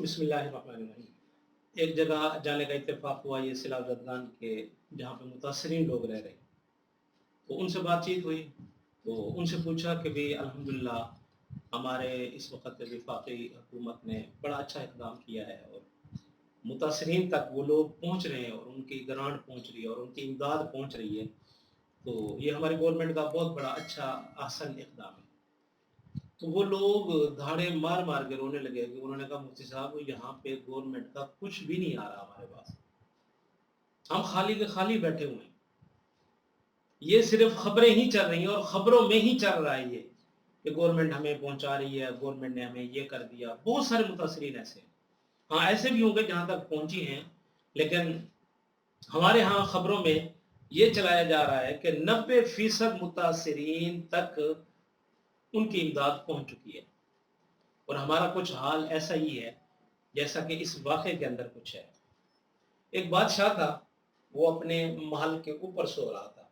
بسم اللہ الرحمن الرحیم۔ ایک جگہ جانے کا اتفاق ہوا یہ سیلاب زدگان کے، جہاں پہ متاثرین لوگ رہ رہے ہیں، تو ان سے بات چیت ہوئی، تو ان سے پوچھا کہ بھی الحمدللہ ہمارے اس وقت وفاقی حکومت نے بڑا اچھا اقدام کیا ہے، اور متاثرین تک وہ لوگ پہنچ رہے ہیں، اور ان کی گرانٹ پہنچ رہی ہے، اور ان کی امداد پہنچ رہی ہے، تو یہ ہماری گورنمنٹ کا بہت بڑا اچھا احسن اقدام ہے۔ تو وہ لوگ دھاڑے مار مار کے رونے لگے کہ انہوں نے کہا مفتی صاحب یہاں پہ گورنمنٹ کا کچھ بھی نہیں آ رہا ہمارے پاس، ہم خالی کے خالی بیٹھے ہوئے ہیں، یہ صرف خبریں ہی چل رہی ہیں، اور خبروں میں ہی چل رہا ہے یہ کہ گورنمنٹ ہمیں پہنچا رہی ہے، گورنمنٹ نے ہمیں یہ کر دیا۔ بہت سارے متاثرین ایسے ہیں، ہاں ایسے بھی ہوں گے جہاں تک پہنچی ہیں، لیکن ہمارے ہاں خبروں میں یہ چلایا جا رہا ہے کہ 90% متاثرین تک ان کی امداد پہنچ چکی ہے، اور ہمارا کچھ حال ایسا ہی ہے جیسا کہ اس واقعے کے اندر کچھ ہے۔ ایک بادشاہ تھا، وہ اپنے محل کے اوپر سو رہا تھا۔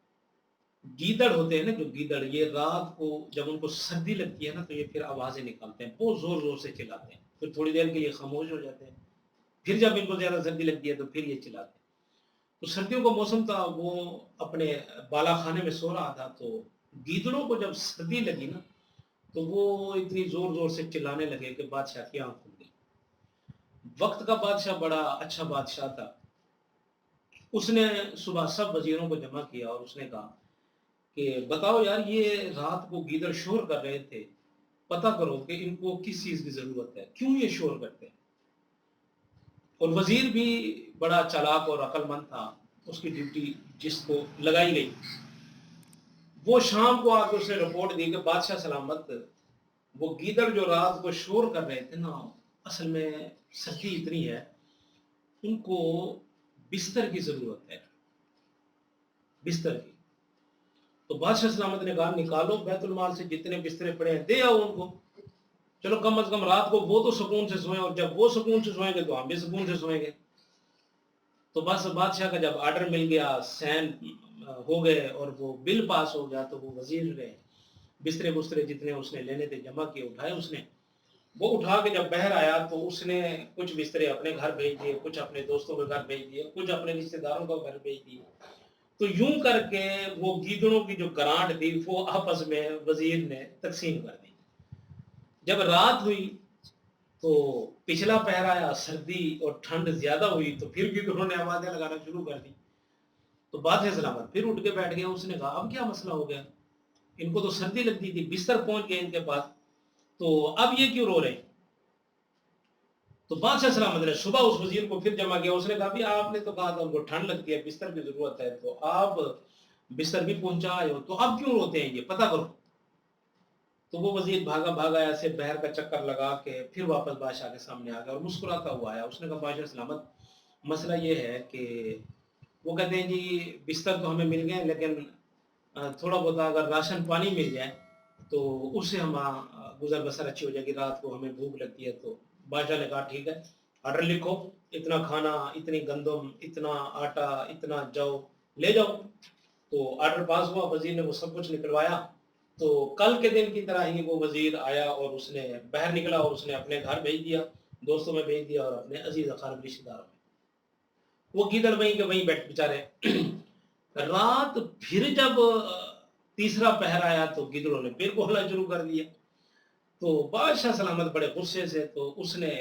گیدڑ ہوتے ہیں نا، جو گیدڑ، یہ رات کو جب ان کو سردی لگتی ہے نا تو یہ پھر آوازیں نکالتے ہیں، بہت زور زور سے چلاتے ہیں، پھر تھوڑی دیر کے لیے خاموش ہو جاتے ہیں، پھر جب ان کو زیادہ سردی لگتی ہے تو پھر یہ چلاتے ہیں۔ تو سردیوں کا موسم تھا، وہ اپنے بالا خانے میں سو رہا تھا، تو گیدڑوں کو جب سردی لگی نا تو وہ اتنی زور زور سے چلانے لگے کہ بادشاہ کی آنکھ کھل گئی۔ وقت کا بادشاہ بڑا اچھا بادشاہ تھا، اس نے صبح سب وزیروں کو جمع کیا اور اس نے کہا کہ بتاؤ یار، یہ رات کو گیدڑ شور کر رہے تھے، پتہ کرو کہ ان کو کس چیز کی ضرورت ہے، کیوں یہ شور کرتے ہیں۔ اور وزیر بھی بڑا چالاک اور عقل مند تھا، اس کی ڈیوٹی جس کو لگائی گئی، وہ شام کو آ کے اس نے رپورٹ دی کہ بادشاہ سلامت، وہ گیدڑ جو رات کو شور کر رہے تھے نا، اصل میں سردی اتنی ہے، ان کو بستر کی ضرورت ہے، بستر کی۔ تو بادشاہ سلامت نے کہا نکالو بیت المال سے جتنے بسترے پڑے ہیں دے آؤ ان کو، چلو کم از کم رات کو وہ تو سکون سے سوئیں، اور جب وہ سکون سے سوئیں گے تو ہم بھی سکون سے سوئیں گے۔ تو بس بادشاہ کا جب آرڈر مل گیا، سین ہو گئے اور وہ بل پاس ہو گیا، تو وہ وزیر گئے، بسترے بسترے جتنے اس نے لینے تھے جمع کیے، اٹھائے اس نے، وہ اٹھا کے جب باہر آیا تو اس نے کچھ بسترے اپنے گھر بھیج دیے، کچھ اپنے دوستوں کے گھر بھیج دیے، کچھ اپنے رشتہ داروں کا گھر بھیج دیے۔ تو یوں کر کے وہ گیدڑوں کی جو گرانٹ تھی وہ آپس میں وزیر نے تقسیم کر دی۔ جب رات ہوئی تو پچھلا پہر آیا، سردی اور ٹھنڈ زیادہ ہوئی، تو پھر گیدڑوں نے آوازیں لگانا شروع کر دی۔ تو بادشاہ سلامت پھر اٹھ کے بیٹھ گیا، اس نے کہا اب کیا مسئلہ ہو گیا، ان کو تو سردی لگتی تھی، بستر پہنچ گئے ان کے پاس، تو اب یہ کیوں رو رہے ہیں۔ تو بادشاہ سلامت نے صبح اس وزیر کو پھر جمع کیا، اس نے کہا بھی آپ نے تو کہا تھا ان کو ٹھنڈ لگتی ہے، بستر کی ضرورت ہے، تو آپ بستر بھی پہنچا آئے ہو، تو اب کیوں روتے ہیں، یہ پتہ کرو۔ تو وہ وزیر بھاگا بھاگا ایسے بہر کا چکر لگا کے پھر واپس بادشاہ کے سامنے آ گیا اور مسکراتا ہوا آیا۔ اس نے کہا بادشاہ سلامت، مسئلہ یہ ہے کہ وہ کہتے ہیں جی بستر تو ہمیں مل گئے، لیکن تھوڑا بہت اگر راشن پانی مل جائے تو اس سے ہمارا گزر بسر اچھی ہو جائے گی، رات کو ہمیں بھوک لگتی ہے۔ تو بادشاہ نے کہا ٹھیک ہے، آرڈر لکھو، اتنا کھانا، اتنی گندم، اتنا آٹا، اتنا جو لے جاؤ۔ تو آرڈر پاس ہوا، وزیر نے وہ سب کچھ نکلوایا۔ تو کل کے دن کی طرح ہی وہ وزیر آیا اور اس نے باہر نکلا اور اس نے اپنے گھر بھیج دیا، دوستوں میں بھیج دیا اور اپنے عزیز اقارب رشتہ داروں میں۔ وہ گیدڑ وہیں کے وہیں بیٹھ بیچارے۔ رات پھر جب تیسرا پہر آیا تو گیدڑوں نے پھر بولنا شروع کر دیا۔ تو بادشاہ سلامت بڑے غصے سے، تو اس نے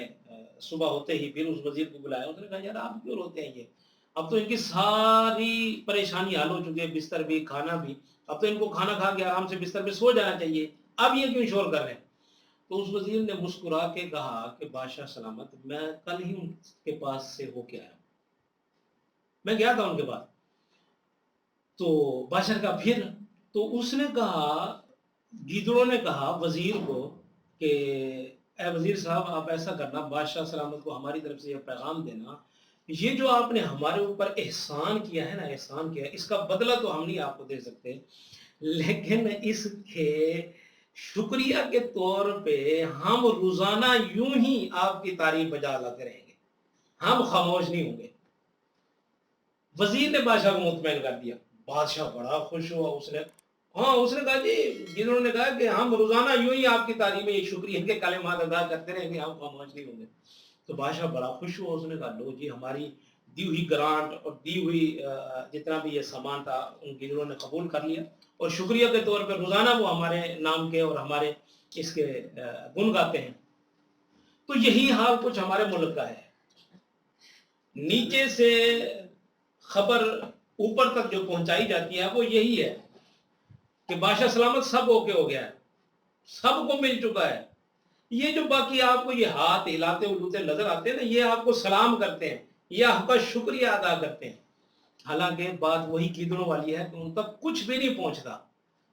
صبح ہوتے ہی پھر اس وزیر کو بلایا، اس نے کہا یار آپ کیوں روتے ہیں، یہ اب تو ان کی ساری پریشانی حل ہو چکی ہے، بستر بھی کھانا بھی، اب تو ان کو کھانا کھا کے آرام سے بستر پہ سو جانا چاہیے، اب یہ کیوں شور کر رہے ہیں۔ تو اس وزیر نے مسکرا کے کہا کہ بادشاہ سلامت، میں کل ہی ان کے پاس سے ہو کے آیا ہوں، میں گیا تھا ان کے پاس۔ تو بادشاہ کا پھر، تو اس نے کہا، گیدڑوں نے کہا وزیر کو کہ اے وزیر صاحب آپ ایسا کرنا، بادشاہ سلامت کو ہماری طرف سے یہ پیغام دینا، یہ جو آپ نے ہمارے اوپر احسان کیا ہے نا، احسان کیا ہے، اس کا بدلہ تو ہم نہیں آپ کو دے سکتے، لیکن اس کے شکریہ کے طور پہ ہم روزانہ یوں ہی آپ کی تعریف بجا لاتے رہیں گے، ہم خاموش نہیں ہوں گے۔ وزیر نے بادشاہ کو مطمئن کر دیا۔ بادشاہ بڑا خوش ہوا، اس نے کہا جی، جنہوں نے کہا کہ ہم روزانہ یوں ہی آپ کی تعریف میں یہ شکریہ کے کلمات ادا کرتے رہیں گے، ہم خاموش نہیں ہوں گے۔ تو بادشاہ بڑا خوش ہوا، اس نے کہا لو جی ہماری دی ہوئی گرانٹ اور دی ہوئی جتنا بھی یہ سامان تھا ان کی انہوں نے قبول کر لیا، اور شکریہ کے طور پہ روزانہ وہ ہمارے نام کے اور ہمارے اس کے گن گاتے ہیں۔ تو یہی حال کچھ ہمارے ملک کا ہے، نیچے سے خبر اوپر تک جو پہنچائی جاتی ہے وہ یہی ہے کہ بادشاہ سلامت سب اوکے ہو گیا ہے، سب کو مل چکا ہے۔ یہ جو باقی آپ کو یہ ہاتھ ہلاتے اڑوتے نظر آتے ہیں نا، یہ آپ کو سلام کرتے ہیں، یہ آپ کا شکریہ ادا کرتے ہیں، حالانکہ بات وہی گیدڑوں والی ہے کہ ان تک کچھ بھی نہیں پہنچتا،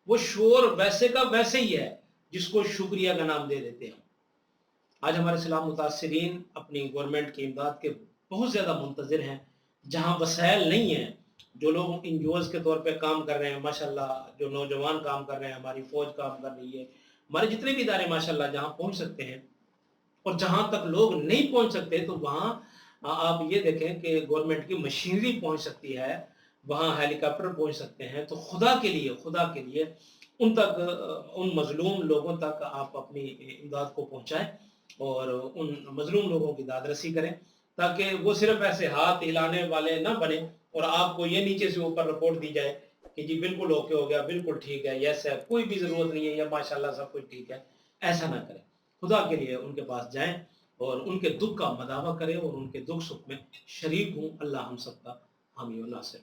وہ شور ویسے کا ویسے ہی ہے جس کو شکریہ کا نام دے دیتے ہیں۔ آج ہمارے سلام متاثرین اپنی گورنمنٹ کی امداد کے بہت زیادہ منتظر ہیں، جہاں وسائل نہیں ہیں، جو لوگ این جی اوز کے طور پہ کام کر رہے ہیں ماشاءاللہ، جو نوجوان کام کر رہے ہیں، ہماری فوج کام کر رہی ہے، ہمارے جتنے بھی ادارے ماشاءاللہ جہاں پہنچ سکتے ہیں، اور جہاں تک لوگ نہیں پہنچ سکتے تو وہاں آپ یہ دیکھیں کہ گورنمنٹ کی مشینری پہنچ سکتی ہے، وہاں ہیلی کاپٹر پہنچ سکتے ہیں۔ تو خدا کے لیے ان تک، ان مظلوم لوگوں تک آپ اپنی امداد کو پہنچائیں اور ان مظلوم لوگوں کی داد رسی کریں، تاکہ وہ صرف ایسے ہاتھ ہلانے والے نہ بنے اور آپ کو یہ نیچے سے اوپر رپورٹ دی جائے کہ جی بالکل اوکے ہو گیا، بالکل ٹھیک ہے، یس ہے، کوئی بھی ضرورت نہیں ہے، یا ماشاءاللہ سب کچھ ٹھیک ہے۔ ایسا نہ کریں، خدا کے لیے ان کے پاس جائیں اور ان کے دکھ کا مداوع کریں اور ان کے دکھ سکھ میں شریک ہوں۔ اللہ ہم سب کا حامی و ناصر۔